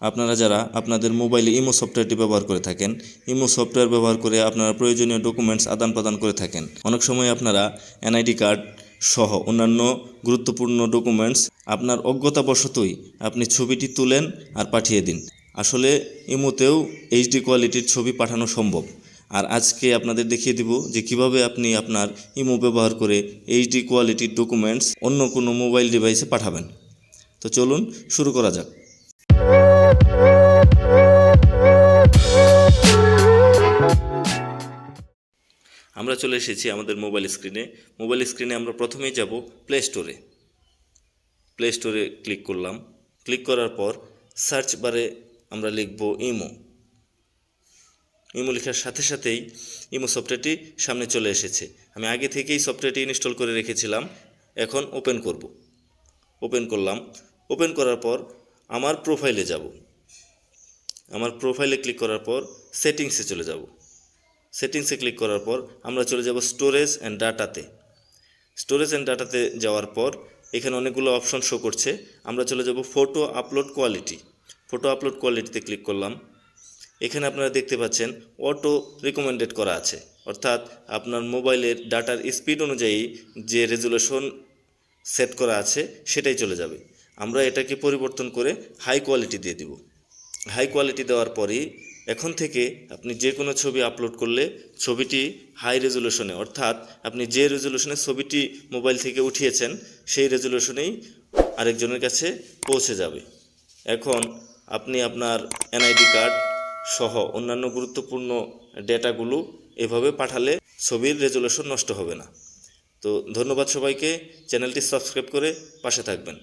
আপনারা যারা আপনাদের মোবাইলে ইমো সফটওয়্যারটি ব্যবহার করে থাকেন, ইমো সফটওয়্যার ব্যবহার করে আপনারা প্রয়োজনীয় ডকুমেন্টস আদান প্রদান করে থাকেন। অনেক সময় আপনারা এনআইডি কার্ড সহ অন্যান্য গুরুত্বপূর্ণ ডকুমেন্টস আপনার অজ্ঞতাবশতই আপনি ছবিটি তুলেন আর পাঠিয়ে দিন। আসলে ইমোতেও এইচডি কোয়ালিটির ছবি পাঠানো সম্ভব। আর আজকে আপনাদের দেখিয়ে দিব যে কিভাবে আপনি আপনার ইমো ব্যবহার করে এইচডি কোয়ালিটির ডকুমেন্টস অন্য কোনো মোবাইল ডিভাইসে পাঠাবেন। তো চলুন শুরু করা যাক। আমরা চলে এসেছি আমাদের মোবাইল স্ক্রিনে আমরা প্রথমেই যাব প্লে স্টোরে ক্লিক করলাম। ক্লিক করার পর সার্চ বারে আমরা লিখব ইমো লেখার সাথে সাথেই ইমো সফটওয়্যারটি সামনে চলে এসেছে। আমি আগে থেকেই সফটওয়্যারটি ইনস্টল করে রেখেছিলাম। এখন ওপেন করলাম। ওপেন করার পর আমার প্রোফাইলে যাব। আমার প্রোফাইলে ক্লিক করার পর সেটিংসে চলে যাব। সেটিংসে ক্লিক করার পর আমরা চলে যাব স্টোরেজ অ্যান্ড ডাটাতে যাওয়ার পর এখানে অনেকগুলো অপশন শো করছে। আমরা চলে যাব ফটো আপলোড কোয়ালিটিতে ক্লিক করলাম। এখানে আপনারা দেখতে পাচ্ছেন অটো রিকমেন্ডেড করা আছে, অর্থাৎ আপনার মোবাইলের ডাটার স্পিড অনুযায়ী যে রেজুলেশন সেট করা আছে সেটাই চলে যাবে। আমরা এটাকে পরিবর্তন করে হাই কোয়ালিটি দিয়ে দিব। হাই কোয়ালিটি দেওয়ার পরই এখন থেকে আপনি যে কোনো ছবি আপলোড করলে ছবিটি হাই রেজুলেশনে, অর্থাৎ আপনি যে রেজুলেশনে ছবিটি মোবাইল থেকে উঠিয়েছেন সেই রেজুলেশনেই আরেকজনের কাছে পৌঁছে যাবে। এখন আপনি আপনার এনআইডি কার্ড সহ অন্যান্য গুরুত্বপূর্ণ ডেটাগুলো এভাবে পাঠালে ছবির রেজুলেশন নষ্ট হবে না। তো ধন্যবাদ সবাইকে। চ্যানেলটি সাবস্ক্রাইব করে পাশে থাকবেন।